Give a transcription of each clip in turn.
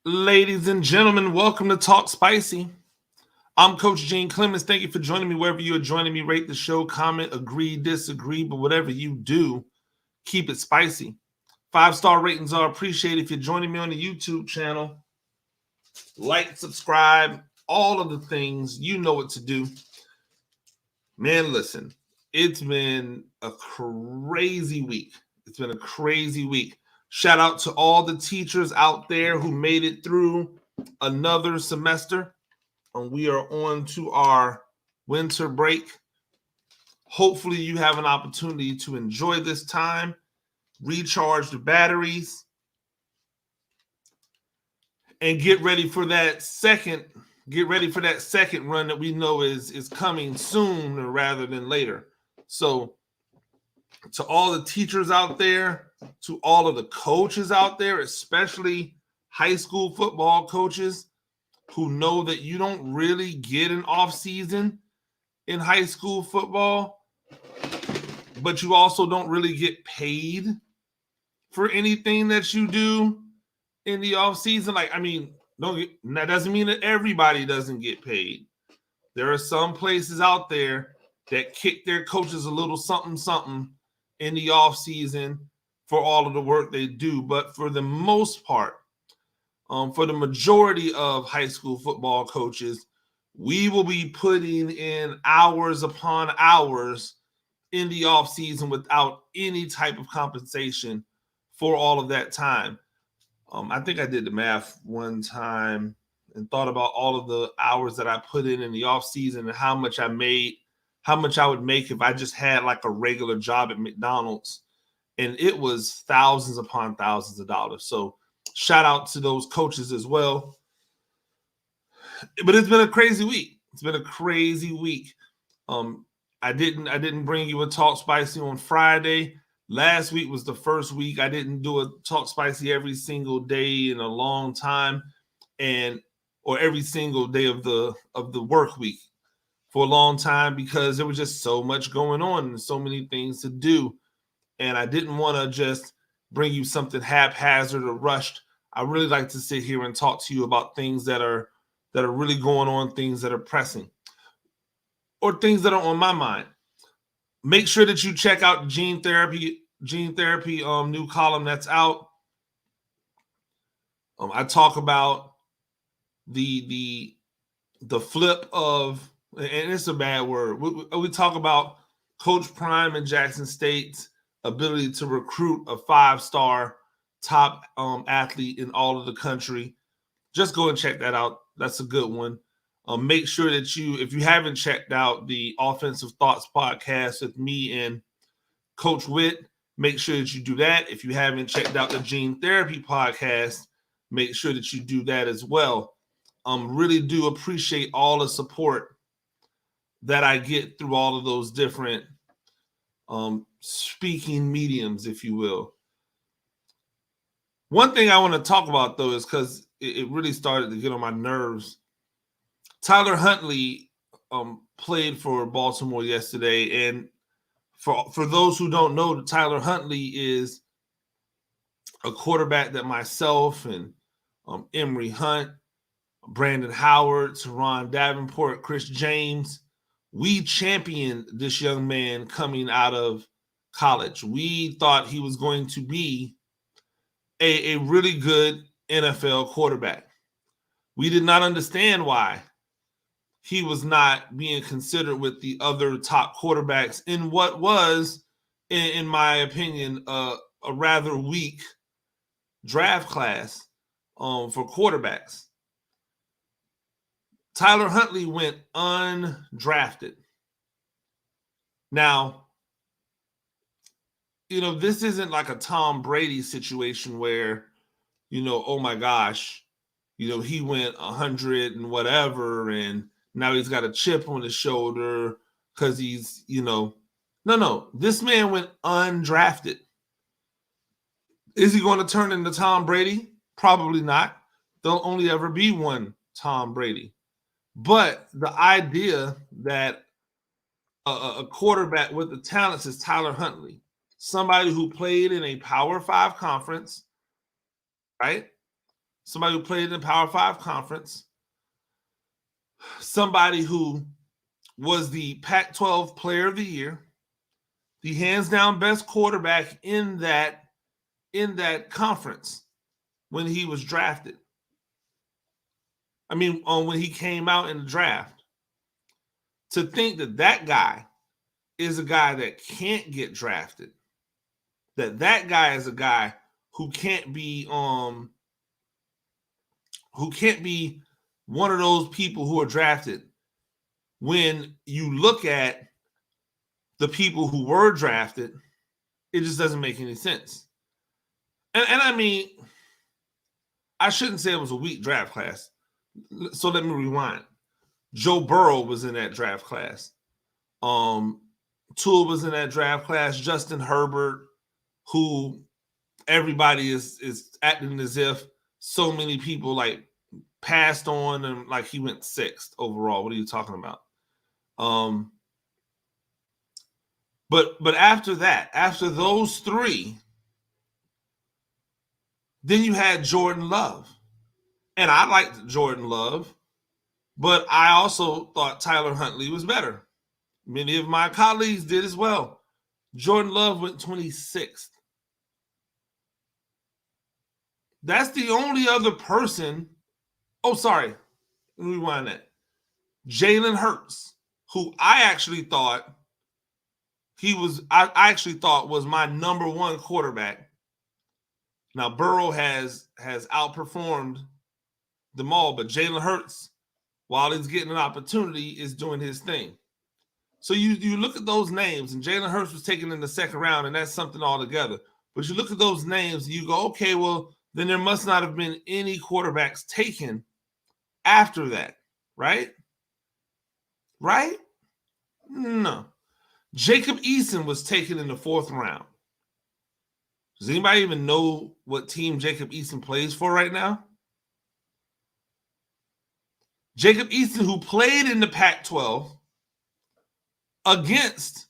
Ladies and gentlemen, welcome to Talk Spicy. I'm Coach Gene Clemens. Thank you for joining me wherever you are joining me. Rate the show, comment, agree, disagree, but whatever you do, keep it spicy. 5-star ratings are appreciated. If you're joining me on the YouTube channel, like, subscribe, all of the things. You know what to do. Man, listen, it's been a crazy week. It's been a crazy week. Shout out to all the teachers out there who made it through another semester. And we are on to our winter break. Hopefully, you have an opportunity to enjoy this time, recharge the batteries, and get ready for that second run that we know is coming sooner rather than later. So, to all the teachers out there, to all of the coaches out there, especially high school football coaches who know that you don't really get an off season in high school football, but you also don't really get paid for anything that you do in the off season. That doesn't mean that everybody doesn't get paid. There are some places out there that kick their coaches a little something something in the off season for all of the work they do. But for the most part, for the majority of high school football coaches, we will be putting in hours upon hours in the off season without any type of compensation for all of that time. I think I did the math one time and thought about all of the hours that I put in the off season and how much I made, how much I would make if I just had like a regular job at McDonald's. And it was thousands upon thousands of dollars. So shout out to those coaches as well. But it's been a crazy week. It's been a crazy week. I didn't bring you a Talk Spicy on Friday. Last week was the first week I didn't do a Talk Spicy every single day in a long time, or every single day of the work week for a long time, because there was just so much going on and so many things to do. And I didn't want to just bring you something haphazard or rushed. I really like to sit here and talk to you about things that are really going on, things that are pressing, or things that are on my mind. Make sure that you check out Gene Therapy new column that's out. I talk about the flip of, and it's a bad word. We talk about Coach Prime and Jackson State's ability to recruit a 5-star top athlete in all of the country. Just go and check that out. That's a good one. Make sure that if you haven't checked out the Offensive Thoughts podcast with me and Coach Witt, make sure that you do that. If you haven't checked out the Gene Therapy podcast, make sure that you do that as well. Really do appreciate all the support that I get through all of those different speaking mediums, if you will. One thing I want to talk about, though, is because it really started to get on my nerves. Tyler Huntley played for Baltimore yesterday, and for those who don't know, Tyler Huntley is a quarterback that myself and Emory Hunt, Brandon Howard, Teron Davenport, Chris James, we championed this young man coming out of college. We thought he was going to be a really good NFL quarterback. We did not understand why he was not being considered with the other top quarterbacks in what was, in my opinion, a rather weak draft class for quarterbacks. Tyler Huntley went undrafted. Now, this isn't like a Tom Brady situation where, oh my gosh, he went 100 and whatever, and now he's got a chip on his shoulder because he's, no. This man went undrafted. Is he going to turn into Tom Brady? Probably not. There'll only ever be one Tom Brady. But the idea that a quarterback with the talents is Tyler Huntley, somebody who played in a Power 5 conference, right? somebody who played in the Power 5 conference, somebody who was the Pac-12 Player of the Year, the hands-down best quarterback in that conference when he was drafted. I mean, when he came out in the draft. To think that guy is a guy that can't get drafted, that guy is a guy who can't be one of those people who are drafted. When you look at the people who were drafted, it just doesn't make any sense. And I mean, I shouldn't say it was a weak draft class. So let me rewind. Joe Burrow was in that draft class. Tua was in that draft class. Justin Herbert, who everybody is acting as if so many people like passed on and like he went 6th overall. What are you talking about? But after that, after those 3, then you had Jordan Love. And I liked Jordan Love, but I also thought Tyler Huntley was better. Many of my colleagues did as well. Jordan Love went 26th. That's the only other person. Oh, sorry. Let me rewind that. Jalen Hurts, who I actually thought was my number 1 quarterback. Now, Burrow has outperformed them all, but Jalen Hurts, while he's getting an opportunity, is doing his thing. So you look at those names, and Jalen Hurts was taken in the 2nd round, and that's something altogether. But you look at those names, and you go, okay, well, then there must not have been any quarterbacks taken after that, right? Right? No. Jacob Eason was taken in the 4th round. Does anybody even know what team Jacob Eason plays for right now? Jacob Eason, who played in the Pac-12 against,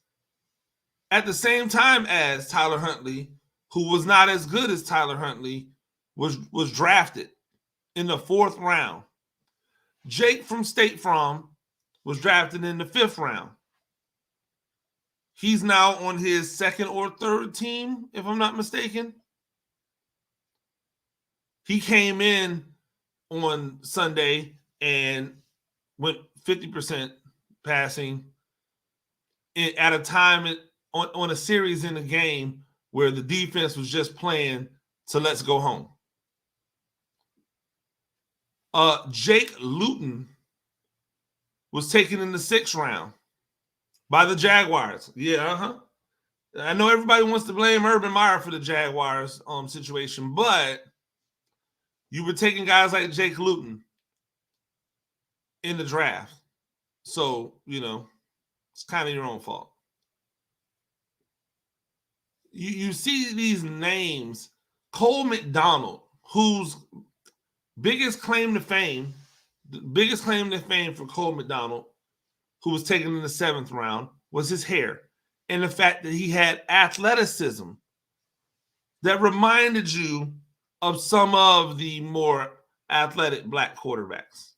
at the same time as Tyler Huntley, who was not as good as Tyler Huntley, was drafted in the 4th round. Jake from State Farm was drafted in the 5th round. He's now on his 2nd or 3rd team, if I'm not mistaken. He came in on Sunday and went 50% passing at a time on a series in the game where the defense was just playing to let's go home. Jake Luton was taken in the 6th round by the Jaguars. Yeah, I know everybody wants to blame Urban Meyer for the Jaguars situation, but you were taking guys like Jake Luton in the draft. So, it's kind of your own fault. You see these names, Cole McDonald, whose biggest claim to fame for Cole McDonald, who was taken in the 7th round, was his hair and the fact that he had athleticism that reminded you of some of the more athletic black quarterbacks.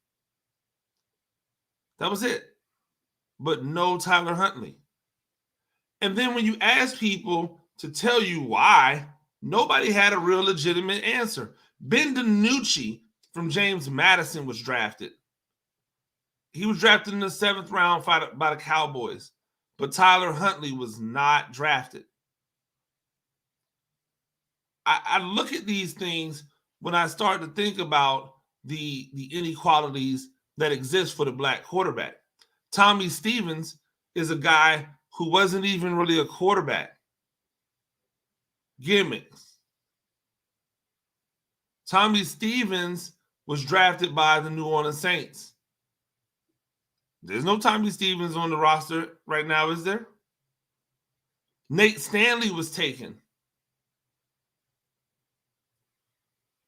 That was it. But no Tyler Huntley. And then when you ask people to tell you why, nobody had a real legitimate answer. Ben DiNucci from James Madison was drafted. He was drafted in the 7th round by the Cowboys, but Tyler Huntley was not drafted. I look at these things when I start to think about the inequalities that exist for the black quarterback. Tommy Stevens is a guy who wasn't even really a quarterback. Gimmicks. Tommy Stevens was drafted by the New Orleans Saints. There's no Tommy Stevens on the roster right now, is there? Nate Stanley was taken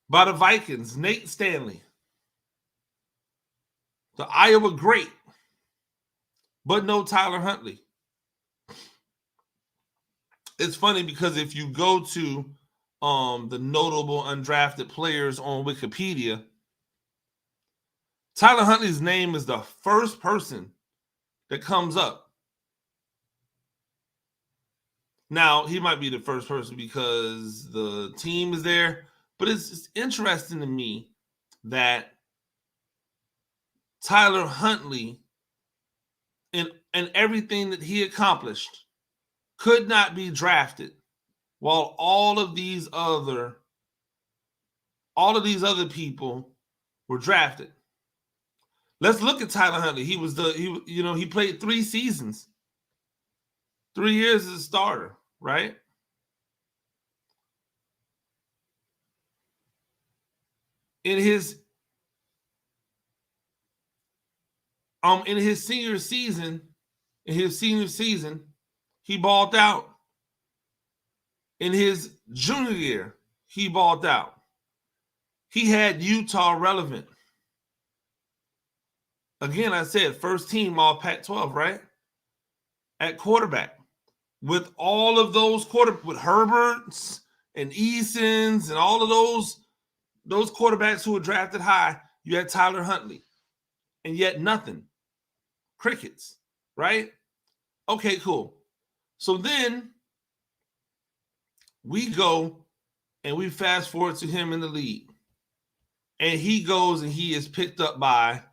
by the Vikings. Nate Stanley, the Iowa great, but no Tyler Huntley. It's funny because if you go to the notable undrafted players on Wikipedia, Tyler Huntley's name is the first person that comes up. Now, he might be the first person because the team is there, but it's interesting to me that Tyler Huntley and everything that he accomplished could not be drafted, while all of these other people were drafted. Let's look at Tyler Huntley. He played 3 seasons, 3 years as a starter, right? In his senior season, he balled out. In his junior year, he balled out. He had Utah relevant. Again, I said first team all Pac-12, right? At quarterback. With all of those with Herberts and Easons and all of those quarterbacks who were drafted high, you had Tyler Huntley. And yet nothing. Crickets, right? Okay, cool. So then we go and we fast forward to him in the league. And he goes and he is picked up by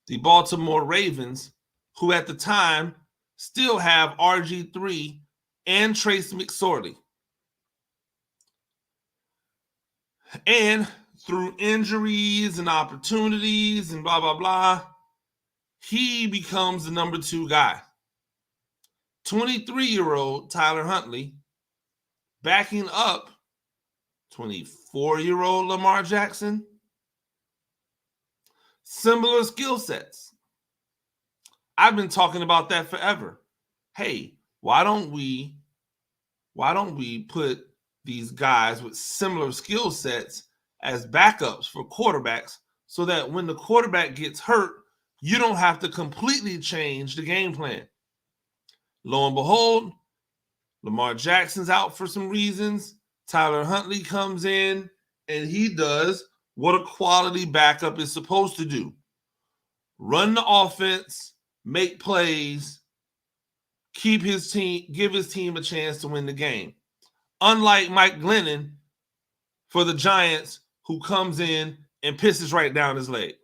the Baltimore Ravens, who at the time still have RG3 and Trace McSorley. And through injuries and opportunities and blah, blah, blah, he becomes the number 2 guy. 23-year-old Tyler Huntley backing up 24-year-old Lamar Jackson. Similar skill sets. I've been talking about that forever. Hey, why don't we put these guys with similar skill sets as backups for quarterbacks so that when the quarterback gets hurt, you don't have to completely change the game plan. Lo and behold, Lamar Jackson's out for some reasons. Tyler Huntley comes in and he does what a quality backup is supposed to do. Run the offense, make plays, give his team a chance to win the game. Unlike Mike Glennon for the Giants, who comes in and pisses right down his leg.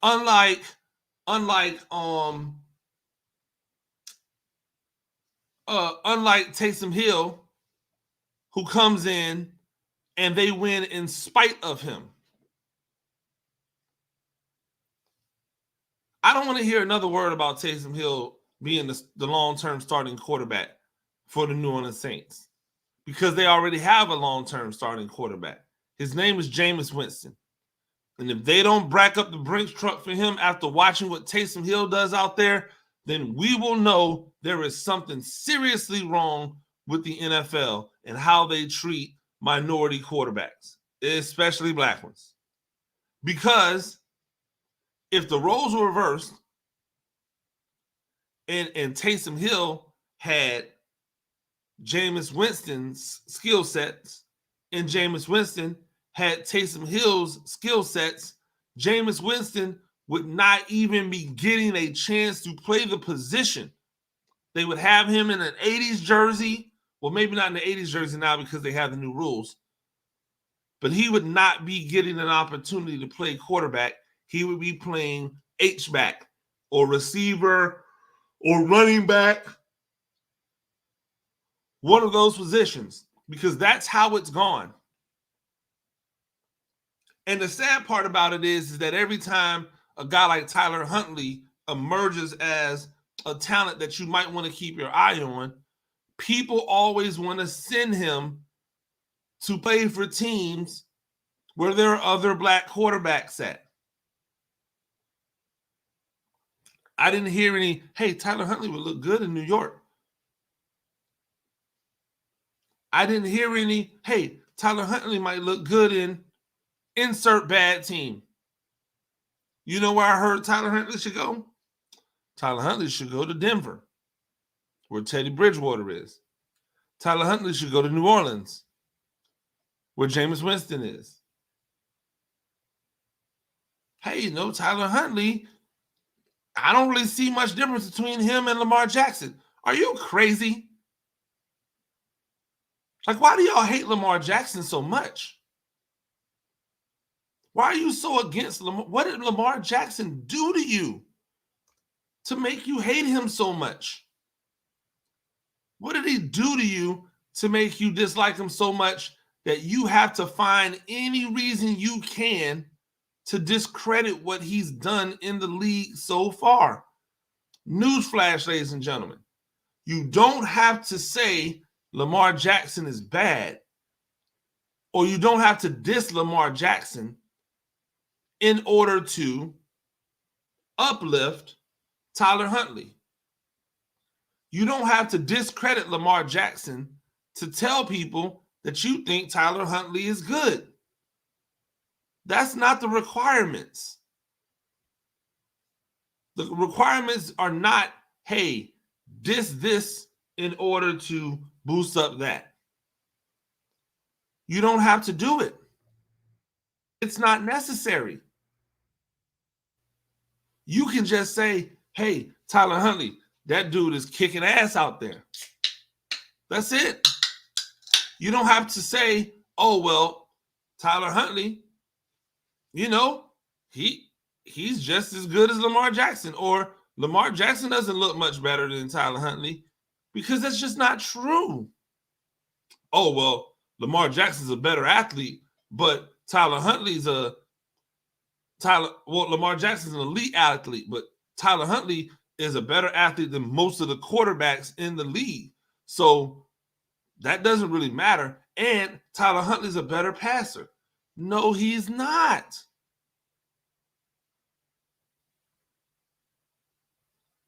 Unlike Taysom Hill, who comes in and they win in spite of him. I don't want to hear another word about Taysom Hill being the long-term starting quarterback for the New Orleans Saints because they already have a long-term starting quarterback. His name is Jameis Winston. And if they don't back up the Brinks truck for him after watching what Taysom Hill does out there, then we will know there is something seriously wrong with the NFL and how they treat minority quarterbacks, especially black ones. Because if the roles were reversed and Taysom Hill had Jameis Winston's skill sets and Jameis Winston had Taysom Hill's skill sets, Jameis Winston would not even be getting a chance to play the position. They would have him in an 80s jersey. Well, maybe not in the 80s jersey now because they have the new rules. But he would not be getting an opportunity to play quarterback. He would be playing H-back or receiver or running back. One of those positions, because that's how it's gone. And the sad part about it is that every time a guy like Tyler Huntley emerges as a talent that you might want to keep your eye on, people always want to send him to play for teams where there are other black quarterbacks at. I didn't hear any, hey, Tyler Huntley would look good in New York. I didn't hear any, hey, Tyler Huntley might look good in insert bad team. You know where I heard Tyler Huntley should go? Tyler Huntley should go to Denver, where Teddy Bridgewater is. Tyler Huntley should go to New Orleans, where Jameis Winston is. Hey, Tyler Huntley, I don't really see much difference between him and Lamar Jackson. Are you crazy? Like, why do y'all hate Lamar Jackson so much? Why are you so against Lamar? What did Lamar Jackson do to you to make you hate him so much? What did he do to you to make you dislike him so much that you have to find any reason you can to discredit what he's done in the league so far? Newsflash, ladies and gentlemen. You don't have to say Lamar Jackson is bad, or you don't have to diss Lamar Jackson in order to uplift Tyler Huntley. You don't have to discredit Lamar Jackson to tell people that you think Tyler Huntley is good. That's not the requirements. The requirements are not, hey, diss this in order to boost up that. You don't have to do it. It's not necessary. You can just say, hey, Tyler Huntley, that dude is kicking ass out there. That's it. You don't have to say, oh, well, Tyler Huntley, he's just as good as Lamar Jackson, or Lamar Jackson doesn't look much better than Tyler Huntley, because that's just not true. Oh, well, Lamar Jackson's a better athlete, but Lamar Jackson's an elite athlete, but Tyler Huntley is a better athlete than most of the quarterbacks in the league. So that doesn't really matter. And Tyler Huntley's a better passer. No, he's not.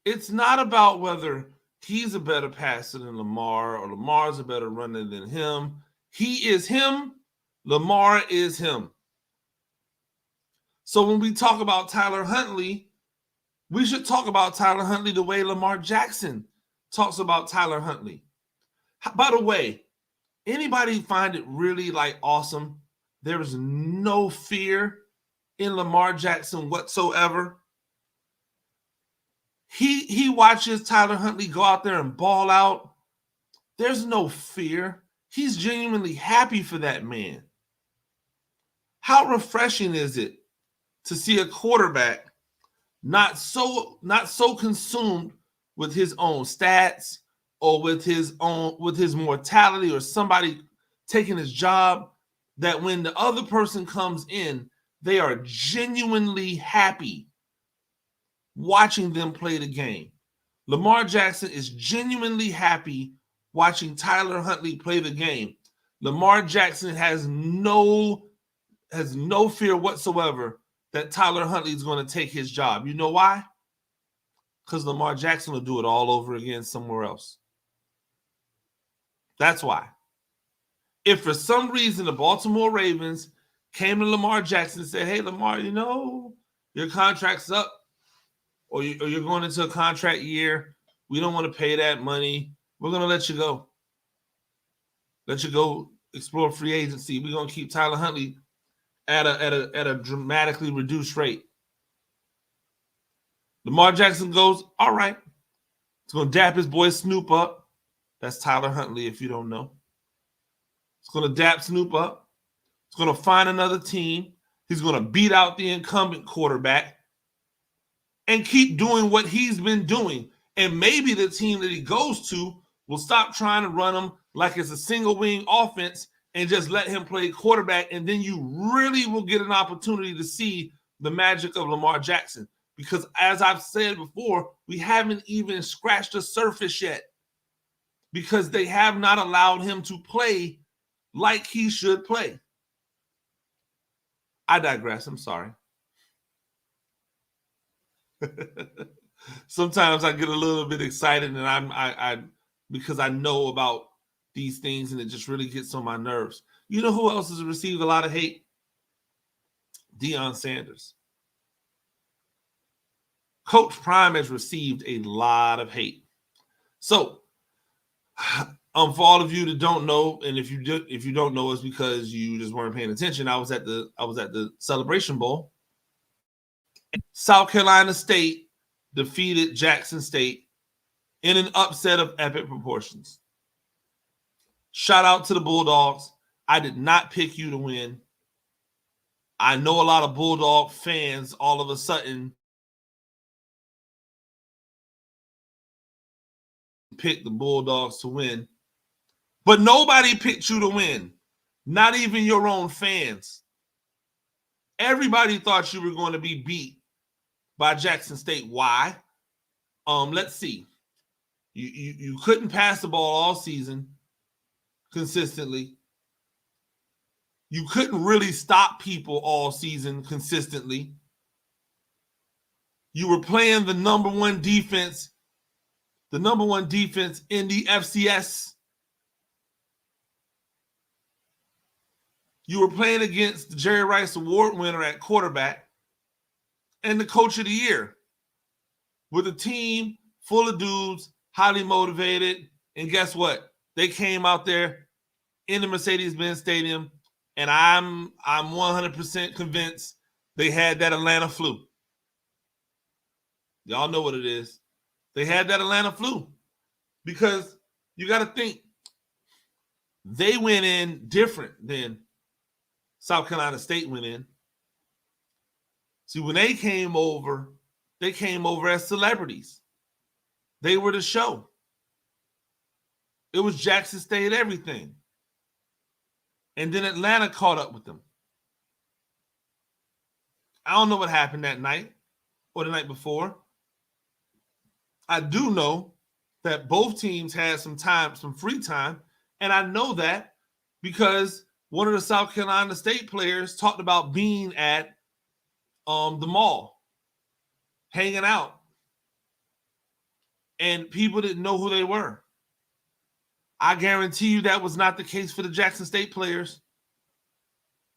It's not about whether he's a better passer than Lamar or Lamar's a better runner than him. He is him. Lamar is him. So when we talk about Tyler Huntley, we should talk about Tyler Huntley the way Lamar Jackson talks about Tyler Huntley. By the way, anybody find it really awesome? There is no fear in Lamar Jackson whatsoever. He watches Tyler Huntley go out there and ball out. There's no fear. He's genuinely happy for that man. How refreshing is it to see a quarterback not so consumed with his own stats or with his mortality or somebody taking his job, that when the other person comes in, they are genuinely happy watching them play the game. Lamar Jackson is genuinely happy watching Tyler Huntley play the game. Lamar Jackson has no fear whatsoever that Tyler Huntley is going to take his job. You know why? Because Lamar Jackson will do it all over again somewhere else. That's why. If for some reason the Baltimore Ravens came to Lamar Jackson and said, hey, Lamar, your contract's up, or you're going into a contract year, we don't want to pay that money, we're going to let you go. Let you go explore free agency. We're going to keep Tyler Huntley at a dramatically reduced rate. Lamar Jackson goes, all right. He's going to dap his boy Snoop up. That's Tyler Huntley, if you don't know. He's going to dap Snoop up. He's going to find another team. He's going to beat out the incumbent quarterback and keep doing what he's been doing. And maybe the team that he goes to will stop trying to run him like it's a single wing offense and just let him play quarterback. And then you really will get an opportunity to see the magic of Lamar Jackson. Because as I've said before, we haven't even scratched the surface yet, because they have not allowed him to play like he should play. I digress. I'm sorry. Sometimes I get a little bit excited, and I because I know about these things, and it just really gets on my nerves. You know who else has received a lot of hate? Deion Sanders. Coach Prime has received a lot of hate. So For all of you that don't know, and if you don't know, it's because you just weren't paying attention. I was at the Celebration Bowl. South Carolina State defeated Jackson State in an upset of epic proportions. Shout out to the Bulldogs. I did not pick you to win. I know a lot of Bulldog fans all of a sudden picked the Bulldogs to win, but nobody picked you to win. Not even your own fans. Everybody thought you were going to be beat by Jackson State. Why? Let's see. You couldn't pass the ball all season consistently. You couldn't really stop people all season consistently. You were playing the number one defense in the FCS. You were playing against the Jerry Rice Award winner at quarterback and the coach of the year with a team full of dudes, highly motivated. And guess what? They came out there in the Mercedes-Benz Stadium, and I'm 100% convinced they had that Atlanta flu. Y'all know what it is. They had that Atlanta flu because you got to think they went in different than South Carolina State went in. See, when they came over as celebrities. They were the show. It was Jackson State everything. And then Atlanta caught up with them. I don't know what happened that night or the night before. I do know that both teams had some free time. And I know that because one of the South Carolina State players talked about being at the mall, hanging out. And people didn't know who they were. I guarantee you that was not the case for the Jackson State players.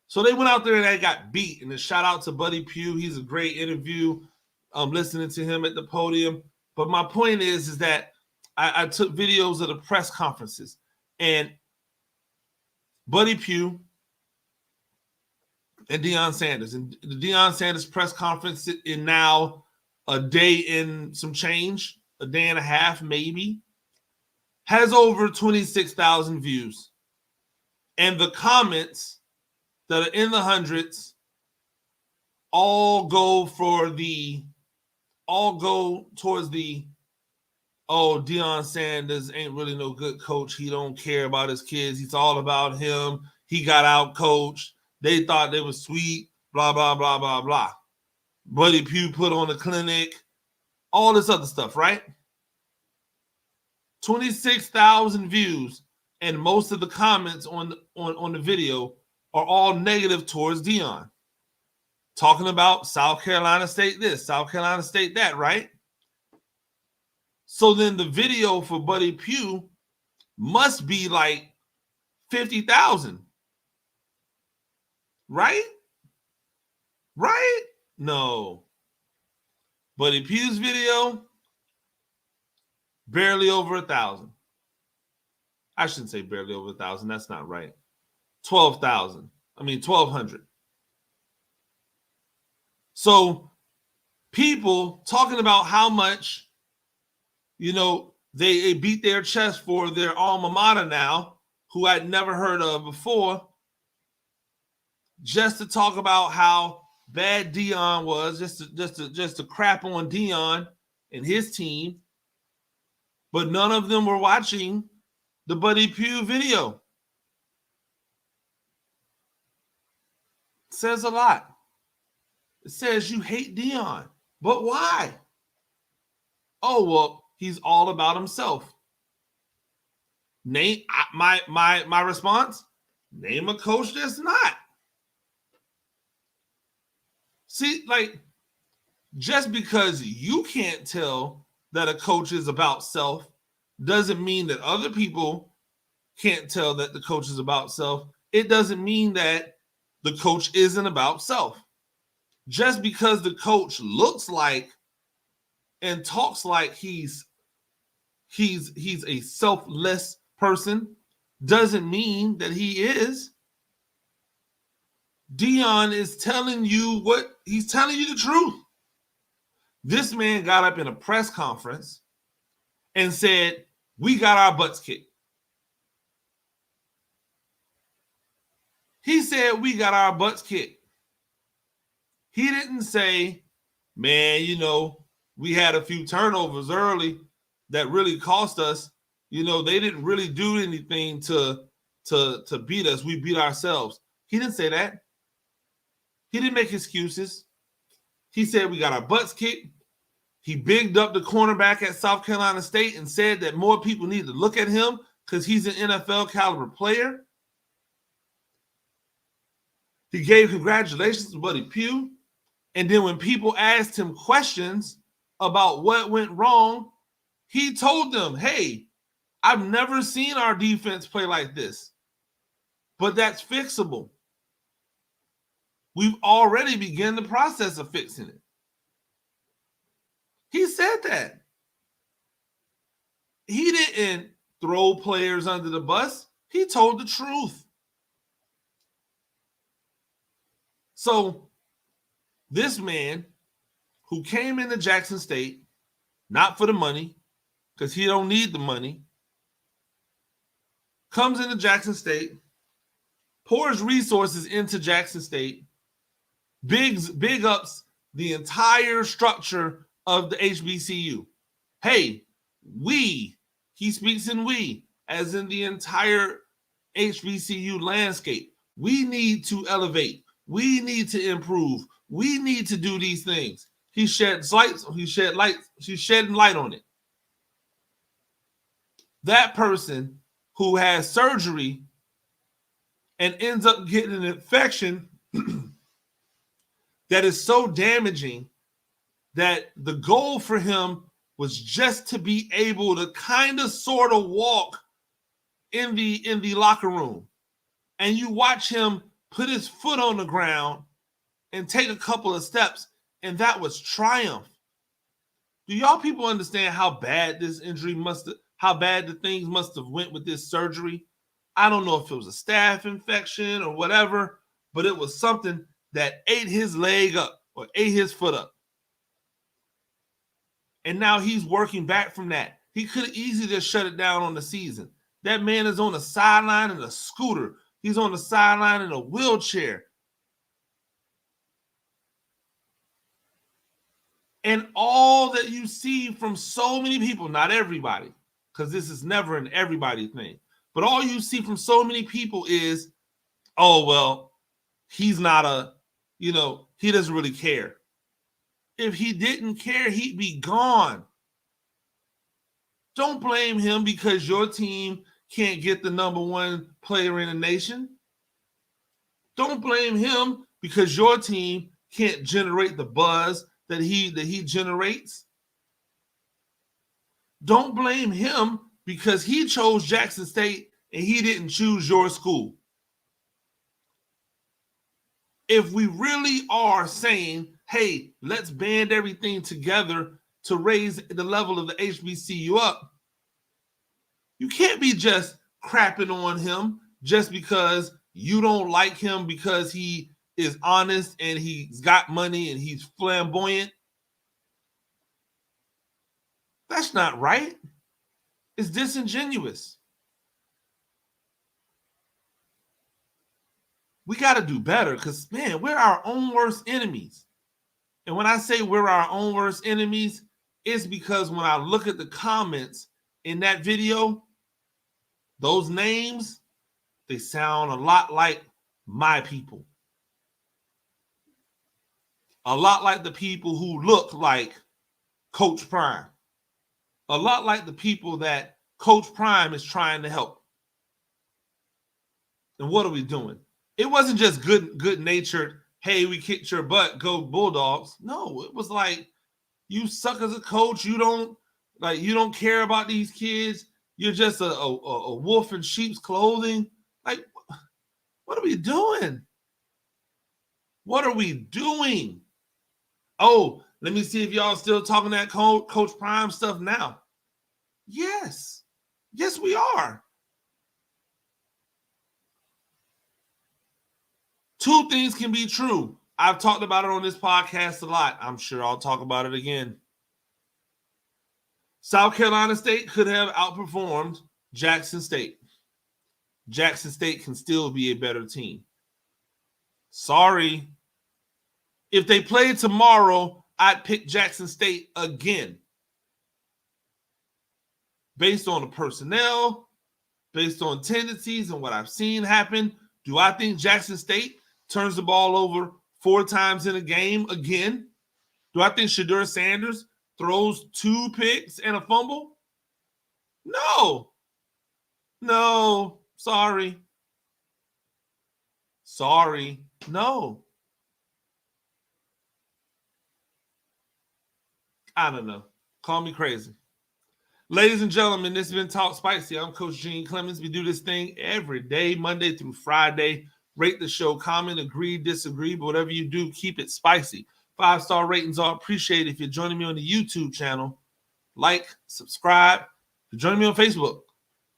So they went out there and they got beat. And a shout out to Buddy Pugh. He's a great interview. I'm listening to him at the podium. But my point is that I took videos of the press conferences. And Buddy Pugh and Deion Sanders. And the Deion Sanders press conference in now a day and some change, a day and a half maybe, has over 26,000 views. And the comments that are in the hundreds all go towards the, oh, Deion Sanders ain't really no good coach. He don't care about his kids. It's all about him. He got out coached. They thought they were sweet, blah, blah, blah, blah, blah. Buddy Pugh put on a clinic, all this other stuff, right? 26,000 views, and most of the comments on the video are all negative towards Deion. Talking about South Carolina State this, South Carolina State that, right? So then the video for Buddy Pugh must be like 50,000. Right? Right? No. Buddy Pugh's video, barely over 1,000. I shouldn't say barely over 1,000. That's not right. 1,200. So people talking about how much, they beat their chest for their alma mater now, who I'd never heard of before, just to talk about how bad Deion was, just to crap on Deion and his team. But none of them were watching the Buddy Pugh video. It says a lot. It says you hate Deion. But why? Oh, well, he's all about himself. Name my response, name a coach that's not. See, like, just because you can't tell that a coach is about self doesn't mean that other people can't tell that the coach is about self. It doesn't mean that the coach isn't about self. Just because the coach looks like and talks like he's a selfless person doesn't mean that he is. Deion is telling you he's telling you the truth. This man got up in a press conference and said, we got our butts kicked. He said, we got our butts kicked. He didn't say, man, we had a few turnovers early that really cost us. They didn't really do anything to beat us. We beat ourselves. He didn't say that. He didn't make excuses. He said we got our butts kicked. He bigged up the cornerback at South Carolina State and said that more people need to look at him because he's an NFL caliber player. He gave congratulations to Buddy Pugh. And then when people asked him questions about what went wrong, he told them, hey, I've never seen our defense play like this, but that's fixable. We've already begun the process of fixing it. He said that. He didn't throw players under the bus. He told the truth. So this man who came into Jackson State, not for the money, because he don't need the money, comes into Jackson State, pours resources into Jackson State, big ups the entire structure of the HBCU. Hey, he speaks in we, as in the entire HBCU landscape. We need to elevate. We need to improve. We need to do these things. He's shedding light on it. That person who has surgery and ends up getting an infection that is so damaging that the goal for him was just to be able to kind of sort of walk in the locker room. And you watch him put his foot on the ground and take a couple of steps, and that was triumph. Do y'all people understand how bad this injury how bad the things must have went with this surgery? I don't know if it was a staph infection or whatever, but it was something that ate his leg up or ate his foot up. And now he's working back from that. He could have easily just shut it down on the season. That man is on the sideline in a scooter. He's on the sideline in a wheelchair. And all that you see from so many people, not everybody, because this is never an everybody thing, but all you see from so many people is, oh, well, he's not he doesn't really care. If he didn't care, he'd be gone. Don't blame him because your team can't get the number one player in the nation. Don't blame him because your team can't generate the buzz that he generates. Don't blame him because he chose Jackson State and he didn't choose your school. If we really are saying, hey, let's band everything together to raise the level of the HBCU up, you can't be just crapping on him just because you don't like him because he is honest and he's got money and he's flamboyant. That's not right. It's disingenuous. We got to do better because, man, we're our own worst enemies. And when I say we're our own worst enemies, it's because when I look at the comments in that video, those names, they sound a lot like my people. A lot like the people who look like Coach Prime. A lot like the people that Coach Prime is trying to help. And what are we doing? It wasn't just good-natured, hey, we kicked your butt, go Bulldogs. No, it was like, you suck as a coach. You don't care about these kids. You're just a wolf in sheep's clothing. Like, what are we doing? What are we doing? Oh, let me see if y'all still talking that Coach Prime stuff now. Yes, we are. Two things can be true. I've talked about it on this podcast a lot. I'm sure I'll talk about it again. South Carolina State could have outperformed Jackson State. Jackson State can still be a better team. Sorry. If they played tomorrow, I'd pick Jackson State again. Based on the personnel, based on tendencies and what I've seen happen, do I think Jackson State turns the ball over 4 times in a game again? Do I think Deion Sanders throws 2 picks and a fumble? No. Sorry. No. I don't know. Call me crazy. Ladies and gentlemen, this has been Talk Spicy. I'm Coach Gene Clemens. We do this thing every day, Monday through Friday. Rate the show, comment, agree, disagree, but whatever you do, keep it spicy. 5-star ratings are appreciated. If you're joining me on the YouTube channel, like, subscribe. If you're joining me on Facebook,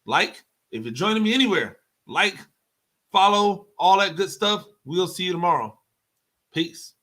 like. If you're joining me anywhere, like, follow, all that good stuff. We'll see you tomorrow. Peace.